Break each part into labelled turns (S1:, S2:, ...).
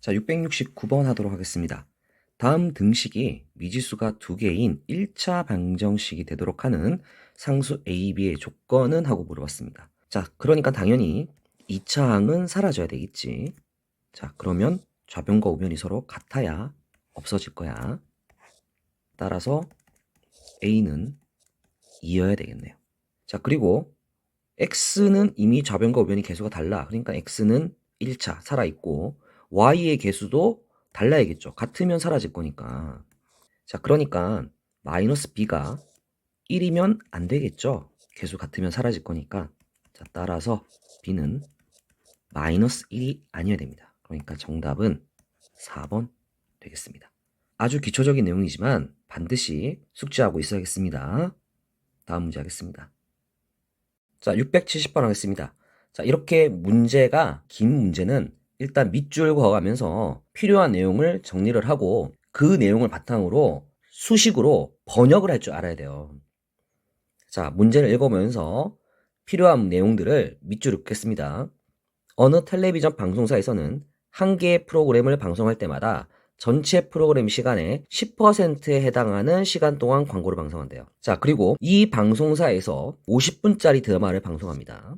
S1: 자, 669번 하도록 하겠습니다. 다음 등식이 미지수가 2개인 1차 방정식이 되도록 하는 상수 a, b의 조건은? 하고 물어봤습니다. 자, 그러니까 당연히 2차 항은 사라져야 되겠지. 자, 그러면 좌변과 우변이 서로 같아야 없어질 거야. 따라서 a는 2여야 되겠네요. 자, 그리고 x는 이미 좌변과 우변이 개수가 달라. 그러니까 x는 1차 살아있고 y의 개수도 달라야겠죠. 같으면 사라질 거니까. 자, 그러니까 마이너스 b가 1이면 안 되겠죠. 개수 같으면 사라질 거니까. 자, 따라서 b는 마이너스 1이 아니어야 됩니다. 그러니까 정답은 4번 되겠습니다. 아주 기초적인 내용이지만 반드시 숙지하고 있어야겠습니다. 다음 문제 하겠습니다. 자, 670번 하겠습니다. 자, 이렇게 문제가 긴 문제는 일단 밑줄 그어가면서 필요한 내용을 정리를 하고 그 내용을 바탕으로 수식으로 번역을 할 줄 알아야 돼요. 자, 문제를 읽어보면서 필요한 내용들을 밑줄 긋겠습니다. 어느 텔레비전 방송사에서는 한 개의 프로그램을 방송할 때마다 전체 프로그램 시간의 10%에 해당하는 시간 동안 광고를 방송한대요. 자, 그리고 이 방송사에서 50분짜리 드라마를 방송합니다.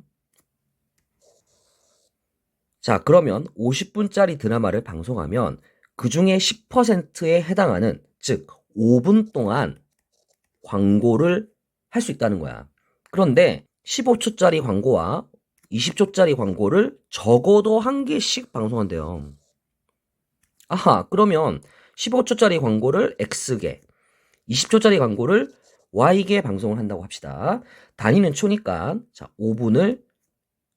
S1: 자, 그러면 50분짜리 드라마를 방송하면 그 중에 10%에 해당하는, 즉 5분 동안 광고를 할 수 있다는 거야. 그런데 15초짜리 광고와 20초짜리 광고를 적어도 한 개씩 방송한대요. 아하, 그러면 15초짜리 광고를 X개, 20초짜리 광고를 Y개 방송을 한다고 합시다. 단위는 초니까, 자, 5분을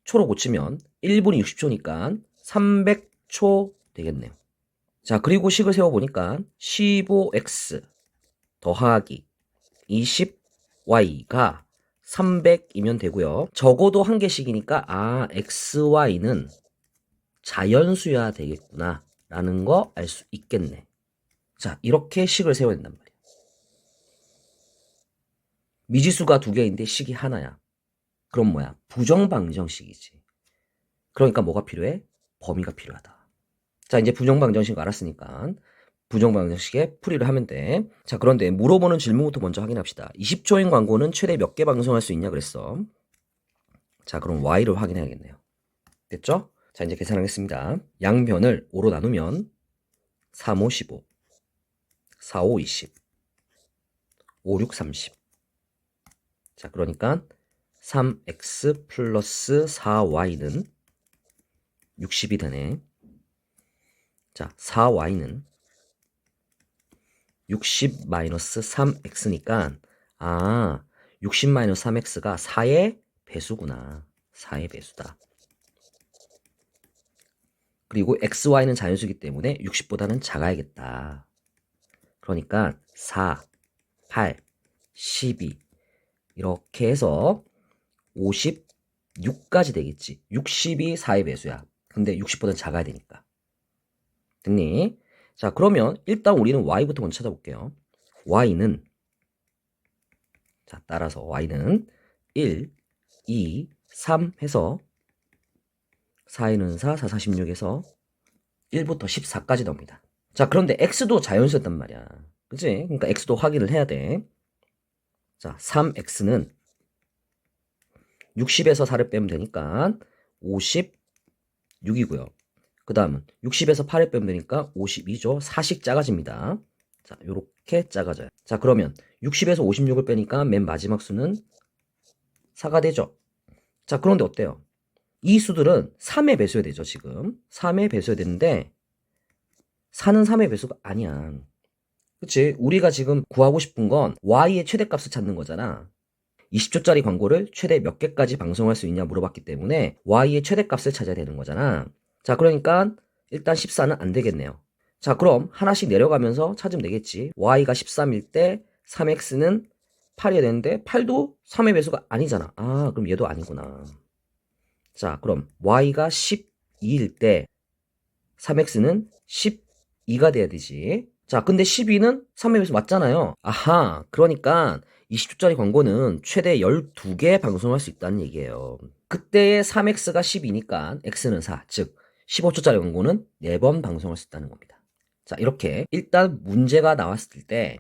S1: 초로 고치면 1분이 60초니까 300초 되겠네요. 자, 그리고 식을 세워보니까 15X 더하기 20Y가 300이면 되고요. 적어도 한 개씩이니까 XY는 자연수야 되겠구나 라는 거 알 수 있겠네. 자, 이렇게 식을 세워야 된단 말이야. 미지수가 2개인데 식이 하나야. 그럼 뭐야? 부정방정식이지. 그러니까 뭐가 필요해? 범위가 필요하다. 자, 이제 부정방정식 알았으니까 부정방정식에 풀이를 하면 돼. 자, 그런데 물어보는 질문부터 먼저 확인합시다. 20초인 광고는 최대 몇 개 방송할 수 있냐 그랬어. 자, 그럼 Y를 확인해야겠네요. 됐죠? 자, 이제 계산하겠습니다. 양변을 5로 나누면 3, 5, 15, 4, 5, 20, 5, 6, 30. 자, 그러니까 3x 플러스 4y는 60이 되네. 자, 4y는 60 마이너스 3x니까 60 마이너스 3x가 4의 배수구나. 4의 배수다. 그리고 xy는 자연수기 때문에 60보다는 작아야겠다. 그러니까 4, 8, 12 이렇게 해서 56까지 되겠지. 60이 4의 배수야. 근데 60보다는 작아야 되니까. 됐니? 자, 그러면 일단 우리는 y부터 먼저 찾아볼게요. y는, 자, 따라서 y는 1, 2, 3 해서 4에는 4, 4, 46에서 1부터 14까지 나옵니다. 자, 그런데 x도 자연수였단 말이야. 그치? 그러니까 x도 확인을 해야 돼. 자, 3x는 60에서 4를 빼면 되니까 56이고요. 그 다음은 60에서 8을 빼면 되니까 52죠. 4씩 작아집니다. 자, 요렇게 작아져요. 자, 그러면 60에서 56을 빼니까 맨 마지막 수는 4가 되죠. 자, 그런데 어때요? 이 수들은 3의 배수여야 되죠, 지금. 3의 배수여야 되는데 4는 3의 배수가 아니야. 그치? 우리가 지금 구하고 싶은 건 y의 최대값을 찾는 거잖아. 20초짜리 광고를 최대 몇 개까지 방송할 수 있냐 물어봤기 때문에 y의 최대값을 찾아야 되는 거잖아. 자, 그러니까 일단 14는 안 되겠네요. 자, 그럼 하나씩 내려가면서 찾으면 되겠지. y가 13일 때 3x는 8이어야 되는데 8도 3의 배수가 아니잖아. 그럼 얘도 아니구나. 자, 그럼 y가 12일 때 3x는 12가 돼야 되지. 자, 근데 12는 3의 배수 맞잖아요. 그러니까 20초짜리 광고는 최대 12개 방송할 수 있다는 얘기예요. 그때의 3x가 12니까 x는 4, 즉 15초짜리 광고는 4번 방송할 수 있다는 겁니다. 자, 이렇게 일단 문제가 나왔을 때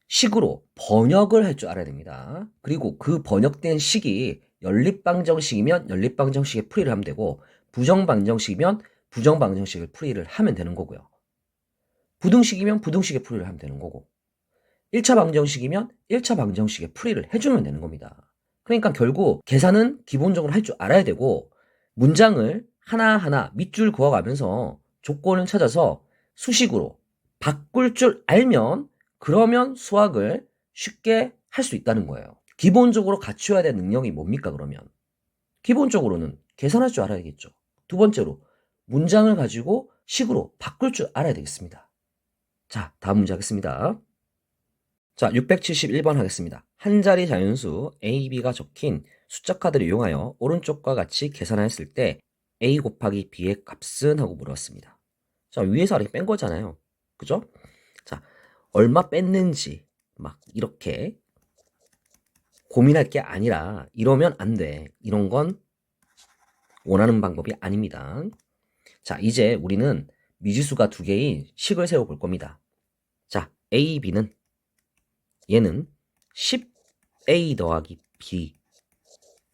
S1: 식으로 번역을 할 줄 알아야 됩니다. 그리고 그 번역된 식이 연립방정식이면 연립방정식의 풀이를 하면 되고, 부정방정식이면 부정방정식을 풀이를 하면 되는 거고요. 부등식이면 부등식의 풀이를 하면 되는 거고, 1차 방정식이면 1차 방정식의 풀이를 해주면 되는 겁니다. 그러니까 결국 계산은 기본적으로 할 줄 알아야 되고, 문장을 하나하나 밑줄 그어가면서 조건을 찾아서 수식으로 바꿀 줄 알면, 그러면 수학을 쉽게 할 수 있다는 거예요. 기본적으로 갖춰야 될 능력이 뭡니까, 그러면? 기본적으로는 계산할 줄 알아야겠죠. 두 번째로, 문장을 가지고 식으로 바꿀 줄 알아야 되겠습니다. 자, 다음 문제 하겠습니다. 자, 671번 하겠습니다. 한 자리 자연수 A, B가 적힌 숫자 카드를 이용하여 오른쪽과 같이 계산했을 때 A 곱하기 B의 값은? 하고 물었습니다. 자, 위에서 아래 뺀 거잖아요. 그죠? 자, 얼마 뺐는지 막 이렇게 고민할 게 아니라 이러면 안 돼. 이런 건 원하는 방법이 아닙니다. 자, 이제 우리는 미지수가 두 개인 식을 세워볼 겁니다. 자, A, B는 얘는 10A 더하기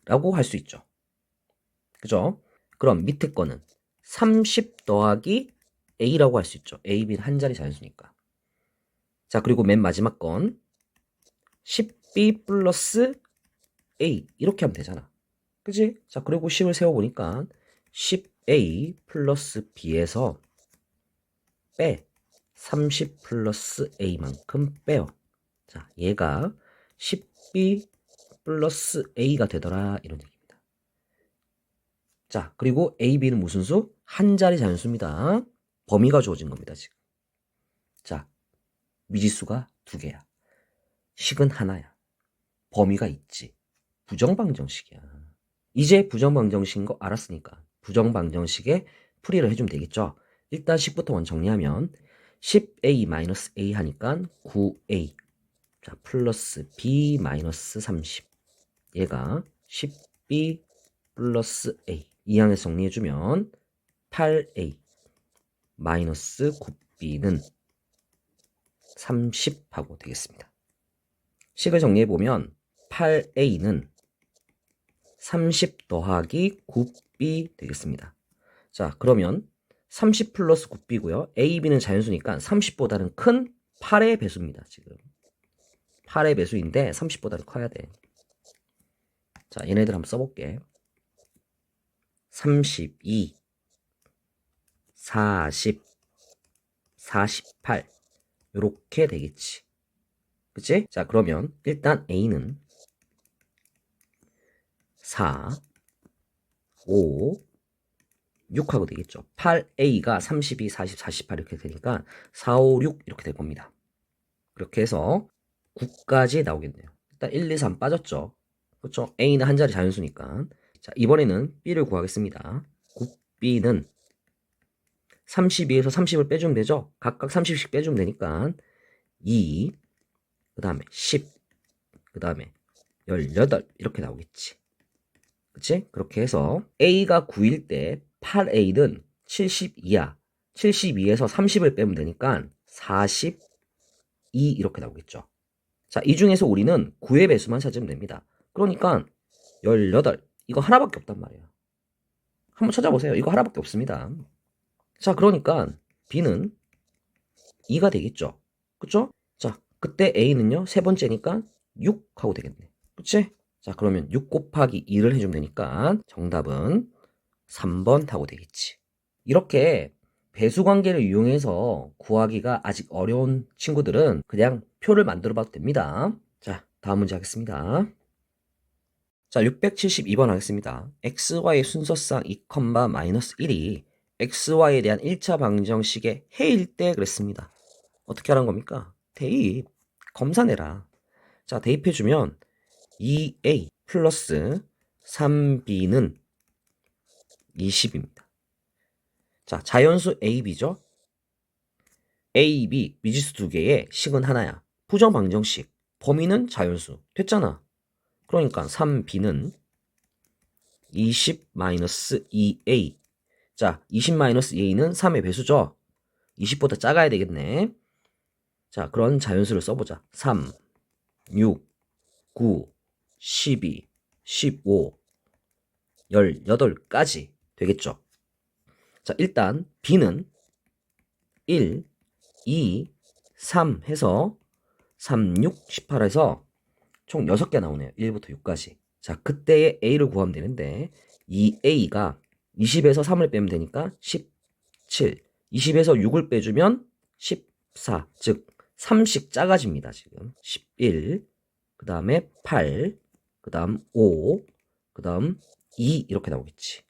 S1: B라고 할 수 있죠. 그죠? 그럼 밑에 거는 30 더하기 A라고 할 수 있죠. A, B는 한 자리 자연수니까. 자, 그리고 맨 마지막 건 10B 플러스 A 이렇게 하면 되잖아. 그치? 자, 그리고 10을 세워보니까 10A 플러스 B에서 빼 30 플러스 A만큼 빼요. 자, 얘가 10B 플러스 A가 되더라, 이런 얘기입니다. 자, 그리고 A, B는 무슨 수? 한 자리 자연수입니다. 범위가 주어진 겁니다, 지금. 자, 미지수가 두 개야. 식은 하나야. 범위가 있지. 부정방정식이야. 이제 부정방정식인 거 알았으니까 부정방정식에 풀이를 해주면 되겠죠. 일단 식부터 먼저 정리하면 10A-A 하니까 9A. 자, 플러스 B 마이너스 30. 얘가 10B 플러스 A. 이 항에서 정리해주면 8A 마이너스 9B는 30 하고 되겠습니다. 식을 정리해보면 8A는 30 더하기 9B 되겠습니다. 자, 그러면 30 플러스 9B고요. A, B는 자연수니까 30보다는 큰 8의 배수입니다. 지금 8의 배수인데 30보다는 커야 돼. 자, 얘네들 한번 써볼게. 32, 40, 48 요렇게 되겠지. 그치? 자, 그러면 일단 A는 4, 5, 6 하고 되겠죠. 8A가 32, 40, 48 이렇게 되니까 4, 5, 6 이렇게 될 겁니다. 그렇게 해서 9까지 나오겠네요. 일단 1, 2, 3 빠졌죠. 그렇죠? A는 한 자리 자연수니까. 자, 이번에는 B를 구하겠습니다. 9B는 32에서 30을 빼주면 되죠. 각각 30씩 빼주면 되니까 2, 그 다음에 10, 그 다음에 18 이렇게 나오겠지. 그치? 그렇게 해서 A가 9일 때 8A는 72야. 72에서 30을 빼면 되니까 42 이렇게 나오겠죠. 자, 이 중에서 우리는 9의 배수만 찾으면 됩니다. 그러니까 18 이거 하나밖에 없단 말이에요. 한번 찾아보세요. 이거 하나밖에 없습니다. 자, 그러니까 B는 2가 되겠죠. 그쵸? 자, 그때 A는요, 세 번째니까 6 하고 되겠네. 그치? 자, 그러면 6 곱하기 2를 해주면 되니까 정답은 3번 하고 되겠지. 이렇게 배수관계를 이용해서 구하기가 아직 어려운 친구들은 그냥 표를 만들어 봐도 됩니다. 자, 다음 문제 하겠습니다. 자, 672번 하겠습니다. xy 순서상 2,-1이 xy에 대한 1차 방정식의 해일 때 그랬습니다. 어떻게 하라는 겁니까? 대입. 검사내라. 자, 대입해주면 2a 플러스 3b는 20입니다. 자, 자연수 a, b죠? a, b 미지수 두 개의 식은 하나야. 부정방정식. 범위는 자연수. 됐잖아. 그러니까 3b는 20-2a 자, 20-a는 3의 배수죠? 20보다 작아야 되겠네. 자, 그런 자연수를 써보자. 3, 6, 9, 12, 15, 18까지 되겠죠? 자, 일단 b는 1, 2, 3 해서 3, 6, 18에서 총 6개 나오네요. 1부터 6까지. 자, 그때의 a를 구하면 되는데 이 a가 20에서 3을 빼면 되니까 17, 20에서 6을 빼주면 14, 즉 3씩 작아집니다. 지금 11, 그 다음에 8, 그 다음 5, 그 다음 2 이렇게 나오겠지.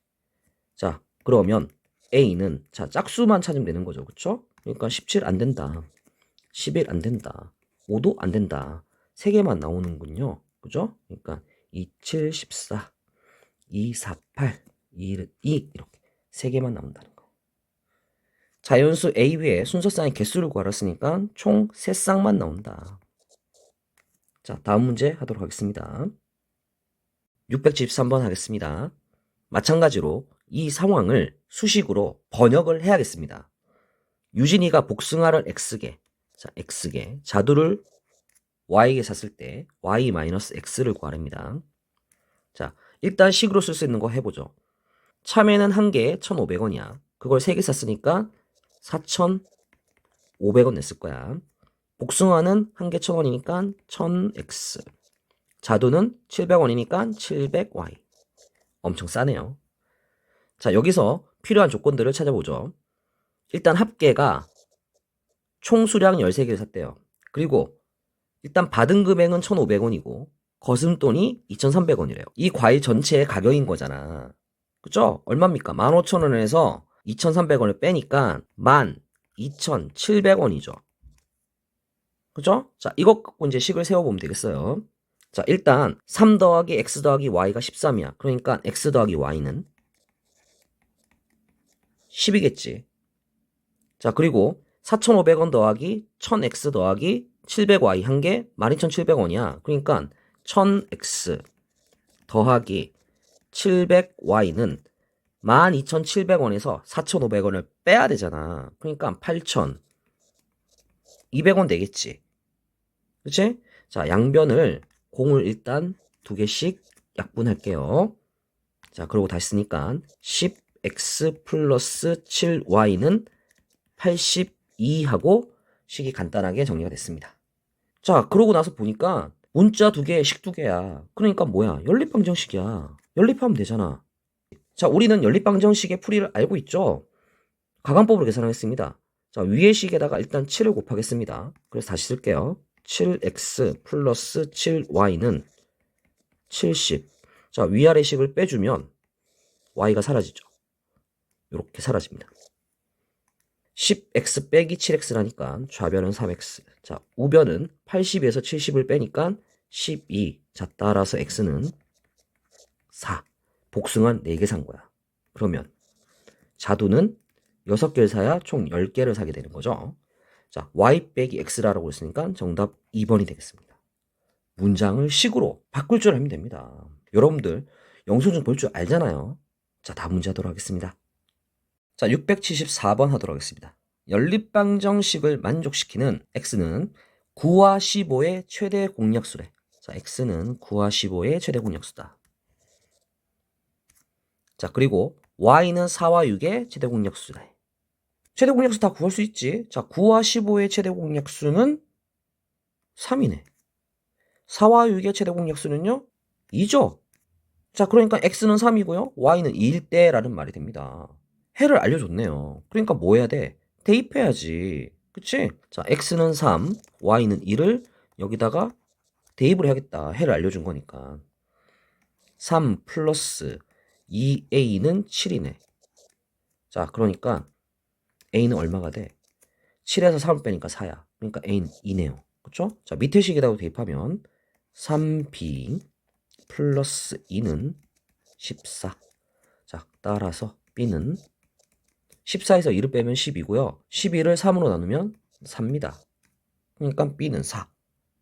S1: 자, 그러면 a는 자 짝수만 찾으면 되는 거죠. 그쵸? 그러니까 17 안 된다. 11 안 된다. 5도 안 된다. 3개만 나오는군요. 그죠? 그러니까 27, 14, 2, 4, 8, 2, 2 이렇게 3개만 나온다는 거. 자연수 A 위에 순서쌍의 개수를 구하랬으니까 총 3쌍만 나온다. 자, 다음 문제 하도록 하겠습니다. 673번 하겠습니다. 마찬가지로 이 상황을 수식으로 번역을 해야겠습니다. 유진이가 복숭아를 X개, 자, X개, 자두를 Y개 샀을 때 Y-X를 구하랍니다. 자, 일단 식으로 쓸 수 있는 거 해보죠. 참외는 한 개에 1,500원이야. 그걸 3개 샀으니까 4,500원 냈을 거야. 복숭아는 한 개 1,000원이니까 1,000X. 자두는 700원이니까 700Y. 엄청 싸네요. 자, 여기서 필요한 조건들을 찾아보죠. 일단 합계가 총 수량 13개를 샀대요. 그리고 일단 받은 금액은 1,500원이고 거슴돈이 2,300원이래요. 이 과일 전체의 가격인 거잖아. 그죠? 얼마입니까? 15,000원에서 2,300원을 빼니까 12,700원이죠. 그죠? 자, 이것 갖고 이제 식을 세워보면 되겠어요. 자, 일단 3 더하기 x 더하기 y가 13이야. 그러니까 x 더하기 y는 10이겠지. 자, 그리고 4,500원 더하기 1000x 더하기 700y 한 개 12,700원이야. 그러니까 1000x 더하기 700y는 12,700원에서 4,500원을 빼야 되잖아. 그러니까 8,200원 되겠지. 그치? 자, 양변을 공을 일단 2개씩 약분할게요. 자, 그러고 다시 쓰니까 10x 플러스 7y는 82하고 식이 간단하게 정리가 됐습니다. 자, 그러고 나서 보니까 문자 2개, 식 2개야. 그러니까 뭐야? 연립방정식이야. 연립하면 되잖아. 자, 우리는 연립방정식의 풀이를 알고 있죠? 가관법으로 계산하겠습니다. 자, 위의 식에다가 일단 7을 곱하겠습니다. 그래서 다시 쓸게요. 7x 플러스 7y는 70. 자, 위아래 식을 빼주면 y가 사라지죠. 이렇게 사라집니다. 10x 빼기 7x라니까 좌변은 3x. 자, 우변은 80에서 70을 빼니까 12. 자, 따라서 x는 4. 복숭아는 4개 산 거야. 그러면 자두는 6개를 사야 총 10개를 사게 되는 거죠. 자, y 빼기 x라고 했으니까 정답 2번이 되겠습니다. 문장을 식으로 바꿀 줄 알면 됩니다. 여러분들 영수증 볼 줄 알잖아요. 자, 다음 문제 하도록 하겠습니다. 자, 674번 하도록 하겠습니다. 연립방정식을 만족시키는 x는 9와 15의 최대 공약수래. 자, x는 9와 15의 최대 공약수다. 자, 그리고 y는 4와 6의 최대 공약수다. 최대 공약수 다 구할 수 있지. 자, 9와 15의 최대 공약수는 3이네. 4와 6의 최대 공약수는요? 2죠. 자, 그러니까 x는 3이고요. y는 2일 때라는 말이 됩니다. 해를 알려줬네요. 그러니까 뭐 해야 돼? 대입해야지. 그치? 자, x는 3, y는 1을 여기다가 대입을 해야겠다. 해를 알려준 거니까. 3 플러스 2a는 7이네. 자, 그러니까 a는 얼마가 돼? 7에서 3을 빼니까 4야. 그러니까 a는 2네요. 그쵸? 자, 밑에 식에다가 대입하면 3b 플러스 2는 14. 자, 따라서 b는 14에서 2를 빼면 10이고요. 12를 3으로 나누면 4입니다. 그러니까 b는 4.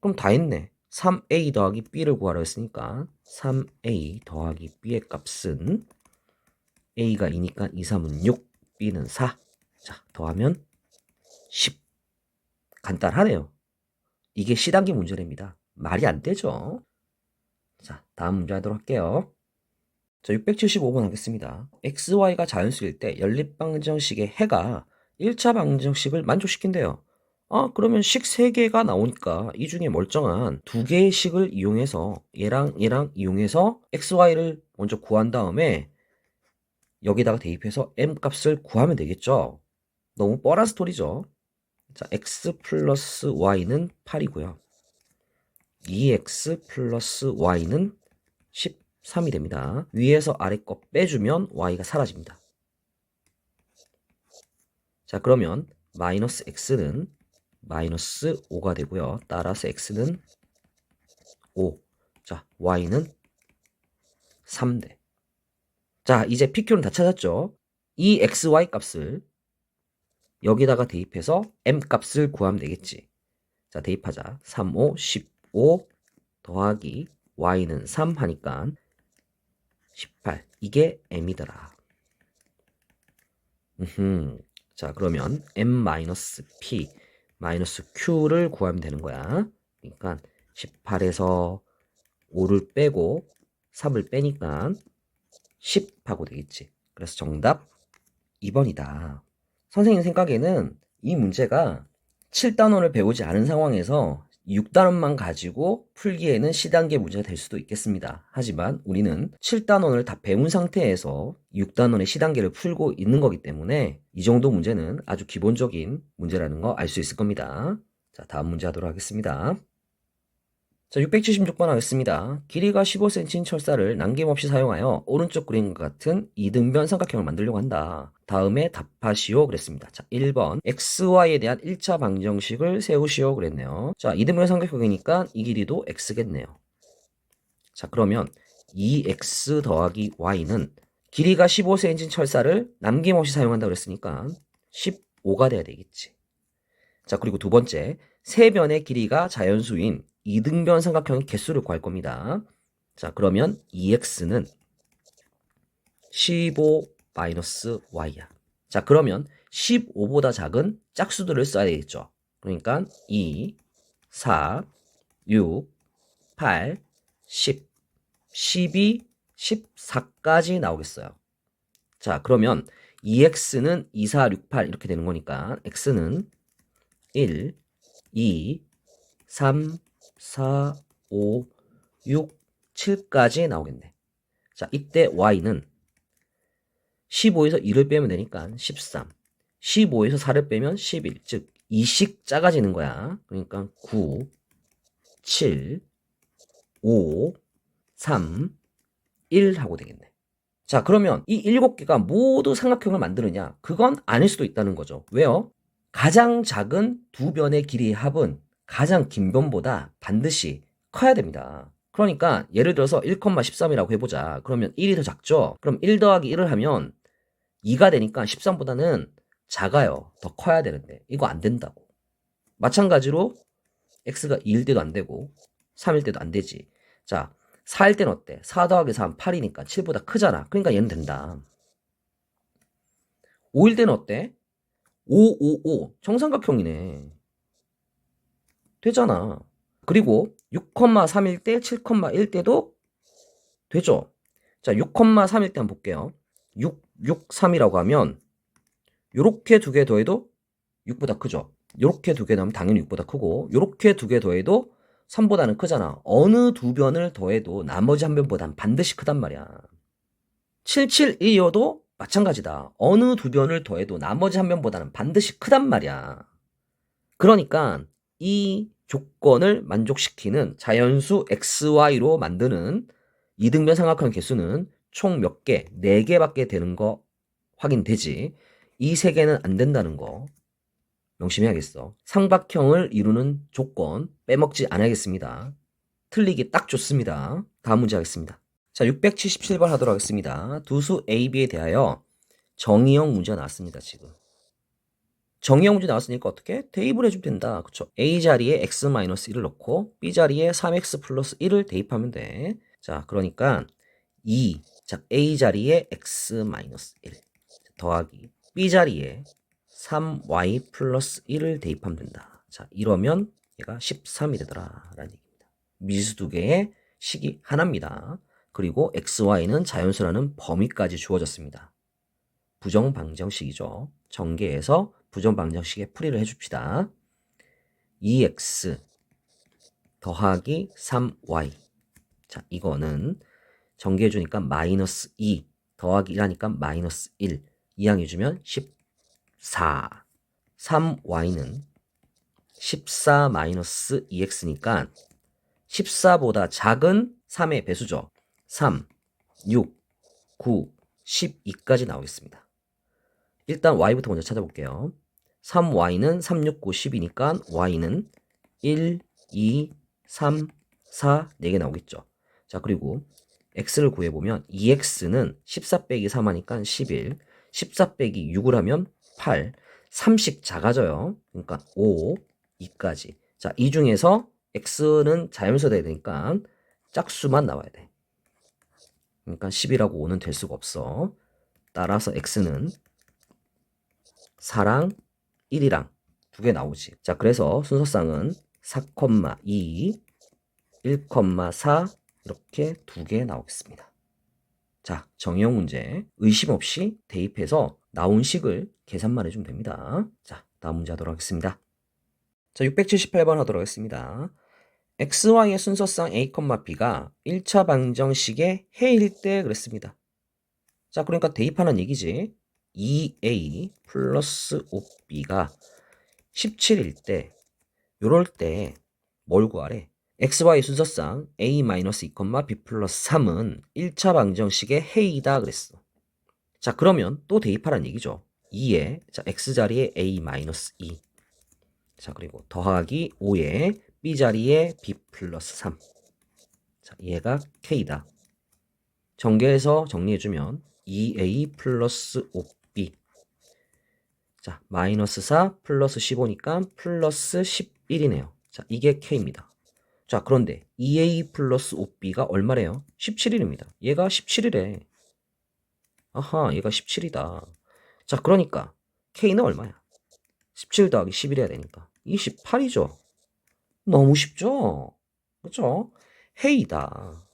S1: 그럼 다 했네. 3a 더하기 b를 구하라 했으니까 3a 더하기 b의 값은 A가 2니까 2, 3은 6, B는 4. 자, 더하면 10. 간단하네요. 이게 C단계 문제랍니다. 말이 안 되죠. 자, 다음 문제 하도록 할게요. 자, 675번 하겠습니다. XY가 자연수일 때 연립방정식의 해가 1차 방정식을 만족시킨대요. 그러면 식 3개가 나오니까 이 중에 멀쩡한 2개의 식을 이용해서 얘랑 이용해서 XY를 먼저 구한 다음에 여기다가 대입해서 M 값을 구하면 되겠죠. 너무 뻔한 스토리죠. 자, X 플러스 Y는 8이고요. 2X 플러스 Y는 13이 됩니다. 위에서 아래 거 빼주면 Y가 사라집니다. 자, 그러면 마이너스 X는 마이너스 5가 되고요. 따라서 X는 5. 자, Y는 3대. 자, 이제 PQ는 다 찾았죠? 이 XY 값을 여기다가 대입해서 M 값을 구하면 되겠지. 자, 대입하자. 3, 5, 15 더하기 Y는 3 하니까 18. 이게 M이더라. 자, 그러면 M-P 마이너스 Q를 구하면 되는 거야. 그러니까 18에서 5를 빼고 3을 빼니까 10 하고 되겠지. 그래서 정답 2번이다. 선생님 생각에는 이 문제가 7단원을 배우지 않은 상황에서 6단원만 가지고 풀기에는 C단계 문제가 될 수도 있겠습니다. 하지만 우리는 7단원을 다 배운 상태에서 6단원의 C단계를 풀고 있는 거기 때문에 이 정도 문제는 아주 기본적인 문제라는 거 알 수 있을 겁니다. 자, 다음 문제 하도록 하겠습니다. 자, 676번 하겠습니다. 길이가 15cm인 철사를 남김없이 사용하여 오른쪽 그림과 같은 이등변 삼각형을 만들려고 한다. 다음에 답하시오 그랬습니다. 자, 1번 XY에 대한 1차 방정식을 세우시오 그랬네요. 자, 이등변 삼각형이니까 이 길이도 X겠네요. 자, 그러면 2X 더하기 Y는 길이가 15cm인 철사를 남김없이 사용한다 그랬으니까 15가 돼야 되겠지. 자, 그리고 두 번째, 세 변의 길이가 자연수인 이등변 삼각형의 개수를 구할 겁니다. 자, 그러면 2x는 15-y야. 자, 그러면 15보다 작은 짝수들을 써야 되겠죠. 그러니까 2, 4, 6, 8, 10, 12, 14까지 나오겠어요. 자, 그러면 2x는 2, 4, 6, 8 이렇게 되는 거니까 x는 1, 2, 3, 4, 5, 6, 7까지 나오겠네. 자, 이때 y는 15에서 2를 빼면 되니까 13, 15에서 4를 빼면 11, 즉 2씩 작아지는 거야. 그러니까 9, 7, 5, 3, 1 하고 되겠네. 자, 그러면 이 7개가 모두 삼각형을 만드느냐? 그건 아닐 수도 있다는 거죠. 왜요? 가장 작은 두 변의 길이의 합은 가장 긴 변보다 반드시 커야 됩니다. 그러니까 예를 들어서 1,13이라고 해보자. 그러면 1이 더 작죠? 그럼 1 더하기 1을 하면 2가 되니까 13보다는 작아요. 더 커야 되는데 이거 안 된다고. 마찬가지로 x가 2일 때도 안 되고 3일 때도 안 되지. 자, 4일 때는 어때? 4 더하기 4는 8이니까 7보다 크잖아. 그러니까 얘는 된다. 5일 때는 어때? 5, 5, 5 정삼각형이네. 되잖아. 그리고 6,3일 때, 7,1 때도 되죠. 자, 6,3일 때 한번 볼게요. 6, 6, 3이라고 하면 요렇게 두 개 더해도 6보다 크죠. 요렇게 두 개 더하면 당연히 6보다 크고 요렇게 두 개 더해도 3보다는 크잖아. 어느 두 변을 더해도 나머지 한 변보단 반드시 크단 말이야. 7, 7, 1이어도 마찬가지다. 어느 두 변을 더해도 나머지 한 변보다는 반드시 크단 말이야. 그러니까 이 조건을 만족시키는 자연수 XY로 만드는 이등변 삼각형 개수는 총 몇 개? 4개밖에 되는 거 확인되지. 이 3개는 안 된다는 거 명심해야겠어. 삼각형을 이루는 조건 빼먹지 않아야겠습니다. 틀리기 딱 좋습니다. 다음 문제 하겠습니다. 자, 677번 하도록 하겠습니다. 두수 AB에 대하여 정의형 문제가 나왔습니다. 지금 정의형 문제 나왔으니까 어떻게? 대입을 해주면 된다. 그쵸? A 자리에 x-1을 넣고 B 자리에 3x 플러스 1을 대입하면 돼. 자, 그러니까 2 자, A 자리에 x-1 더하기 B 자리에 3y 플러스 1을 대입하면 된다. 자, 이러면 얘가 13이 되더라 라는 얘기입니다. 미지수 두 개의 식이 하나입니다. 그리고 xy는 자연수라는 범위까지 주어졌습니다. 부정방정식이죠. 전개해서 부정방정식의 풀이를 해줍시다. 2x 더하기 3y. 자, 이거는 전개해주니까 마이너스 2 더하기 1하니까 마이너스 1 이항해주면 14. 3y는 14 마이너스 2x니까 14보다 작은 3의 배수죠. 3, 6, 9, 12까지 나오겠습니다. 일단 y부터 먼저 찾아볼게요. 3y는 3, 6, 9, 10이니까 y는 1, 2, 3, 4, 4개 나오겠죠. 자, 그리고 x를 구해보면 2x는 14 빼기 3 하니까 11, 14 빼기 6을 하면 8, 3씩 작아져요. 그러니까 5, 2까지. 자, 이 중에서 x는 자연수 돼야 되니까 짝수만 나와야 돼. 그러니까 10이라고 5는 될 수가 없어. 따라서 x는 4랑 1이랑 두 개 나오지. 자, 그래서 순서상은 4,2, 1,4 이렇게 두 개 나오겠습니다. 자, 정의형 문제 의심 없이 대입해서 나온 식을 계산만 해주면 됩니다. 자, 다음 문제 하도록 하겠습니다. 자, 678번 하도록 하겠습니다. xy의 순서상 a, b가 1차 방정식의 해일 때 그랬습니다. 자, 그러니까 대입하는 얘기지. 2a 플러스 5b가 17일 때 요럴 때 뭘 구하래? xy 순서상 a-2, b 플러스 3은 1차 방정식의 해이다 그랬어. 자, 그러면 또 대입하라는 얘기죠. 2에 자, x자리에 a-2 자, 그리고 더하기 5에 b자리에 b 플러스 3 자, 얘가 k다. 전개해서 정리해주면 2a 플러스 5b 자, 마이너스 4 플러스 15니까 플러스 11이네요. 자, 이게 k입니다. 자, 그런데 2a 플러스 5b가 얼마래요? 17일입니다. 얘가 17이래. 아하, 얘가 17이다. 자, 그러니까 k는 얼마야? 17 더하기 11 해야 되니까 28이죠. 너무 쉽죠? 그렇죠? 해이다.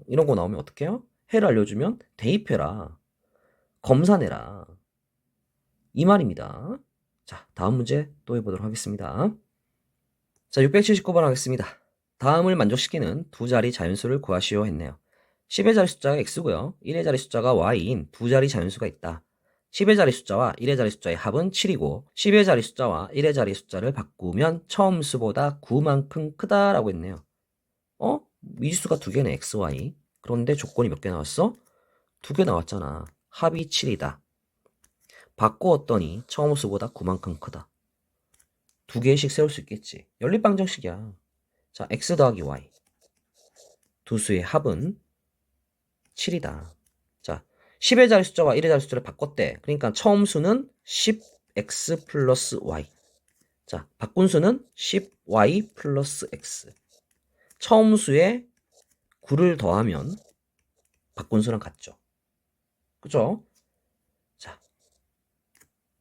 S1: 이런 거 나오면 어떡해요? 해를 알려주면 대입해라. 검사내라. 이 말입니다. 자, 다음 문제 또 해보도록 하겠습니다. 자, 679번 하겠습니다. 다음을 만족시키는 두 자리 자연수를 구하시오 했네요. 10의 자리 숫자가 x고요. 1의 자리 숫자가 y인 두 자리 자연수가 있다. 10의 자리 숫자와 1의 자리 숫자의 합은 7이고 10의 자리 숫자와 1의 자리 숫자를 바꾸면 처음 수보다 9만큼 크다라고 했네요. 미지수가 두 개네, x, y. 그런데 조건이 몇 개 나왔어? 두 개 나왔잖아. 합이 7이다. 바꾸었더니 처음 수보다 9만큼 크다. 두 개씩 세울 수 있겠지. 연립방정식이야. 자, x 더하기 y. 두 수의 합은 7이다. 자, 10의 자리 숫자와 1의 자리 숫자를 바꿨대. 그러니까 처음 수는 10x 플러스 y. 자, 바꾼 수는 10y 플러스 x. 처음 수에 9를 더하면 바꾼 수랑 같죠. 그죠? 자,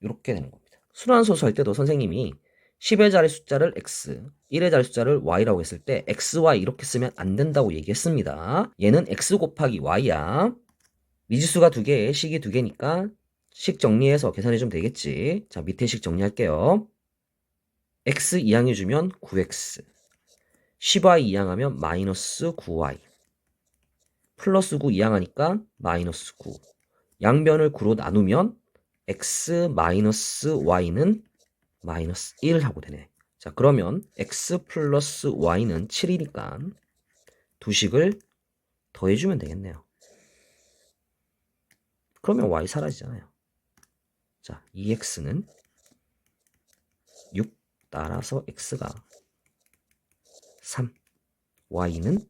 S1: 이렇게 되는 겁니다. 순환소수 할 때도 선생님이 10의 자리 숫자를 x, 1의 자리 숫자를 y라고 했을 때 x, y 이렇게 쓰면 안 된다고 얘기했습니다. 얘는 x 곱하기 y야. 미지수가 두 개에 식이 두 개니까 식 정리해서 계산해주면 되겠지. 자, 밑에 식 정리할게요. x 이항해주면 9x, 10y 이항하면 마이너스 9y, 플러스 9 이항하니까 마이너스 9. 양변을 9로 나누면 x 마이너스 y는 마이너스 1 하고 되네. 자, 그러면 x 플러스 y는 7이니까 두 식을 더해주면 되겠네요. 그러면 y 사라지잖아요. 자, 2x는 6 따라서 x가 3, y는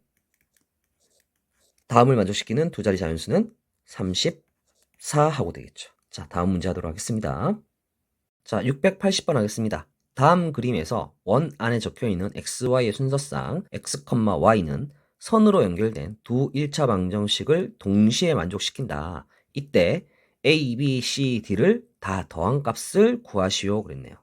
S1: 다음을 만족시키는 두 자리 자연수는 34 하고 되겠죠. 자, 다음 문제 하도록 하겠습니다. 자, 680번 하겠습니다. 다음 그림에서 원 안에 적혀있는 xy의 순서상 x, y는 선으로 연결된 두 1차 방정식을 동시에 만족시킨다. 이때 A, B, C, D를 다 더한 값을 구하시오 그랬네요.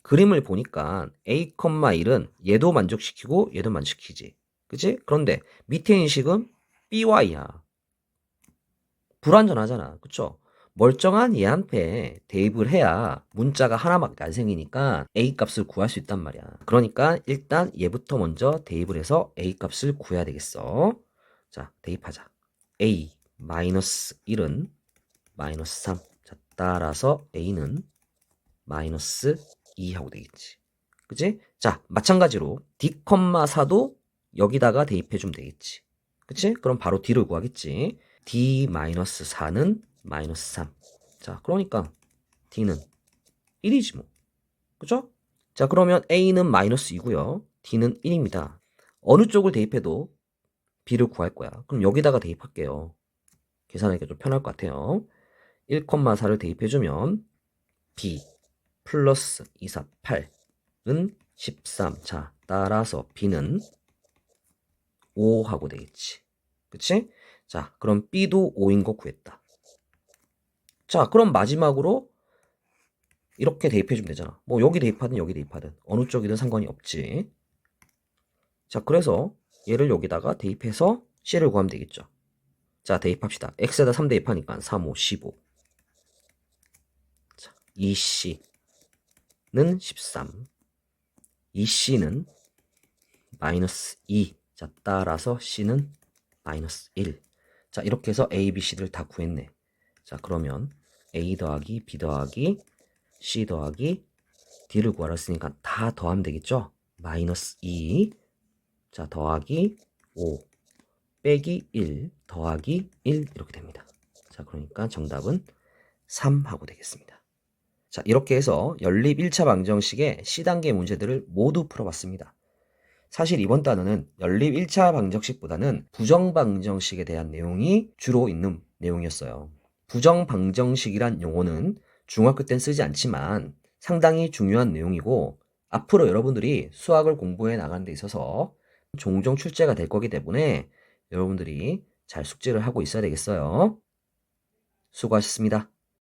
S1: 그림을 보니까 A, 1은 얘도 만족시키고 얘도 만족시키지. 그치? 그런데 밑에 있는 식은 BY야. 불완전하잖아. 그쵸? 멀쩡한 얘한테 대입을 해야 문자가 하나밖에 안 생기니까 A 값을 구할 수 있단 말이야. 그러니까 일단 얘부터 먼저 대입을 해서 A 값을 구해야 되겠어. 자, 대입하자. A 마이너스 1은 마이너스 3. 자, 따라서 A는 마이너스 2 하고 되겠지. 그치? 자, 마찬가지로 D, 4도 여기다가 대입해주면 되겠지. 그치? 그럼 바로 D를 구하겠지. D-4는 마이너스 3. 자, 그러니까 D는 1이지 뭐. 그죠? 자, 그러면 A는 마이너스 2고요. D는 1입니다. 어느 쪽을 대입해도 B를 구할 거야. 그럼 여기다가 대입할게요. 계산하기가 좀 편할 것 같아요. 1,4를 대입해주면 B 플러스 2, 4, 8은 13. 자, 따라서 B는 5 하고 되겠지. 그치? 자, 그럼 B도 5인 거 구했다. 자, 그럼 마지막으로 이렇게 대입해주면 되잖아. 뭐 여기 대입하든 여기 대입하든 어느 쪽이든 상관이 없지. 자, 그래서 얘를 여기다가 대입해서 C를 구하면 되겠죠. 자, 대입합시다. X에다 3 대입하니까 3, 5, 15. 자, 2C는 13. 2C는 마이너스 2. 자, 따라서 C는 마이너스 1. 자, 이렇게 해서 A, B, C를 다 구했네. 자, 그러면 A 더하기 B 더하기 C 더하기 D를 구하라 했으니까 다 더하면 되겠죠? 마이너스 2. 자, 더하기 5 빼기 1 더하기 1 이렇게 됩니다. 자, 그러니까 정답은 3 하고 되겠습니다. 자, 이렇게 해서 연립 1차 방정식의 C단계 문제들을 모두 풀어봤습니다. 사실 이번 단원은 연립 1차 방정식보다는 부정 방정식에 대한 내용이 주로 있는 내용이었어요. 부정 방정식이란 용어는 중학교 땐 쓰지 않지만 상당히 중요한 내용이고 앞으로 여러분들이 수학을 공부해 나가는 데 있어서 종종 출제가 될 거기 때문에 여러분들이 잘 숙지를 하고 있어야 되겠어요. 수고하셨습니다.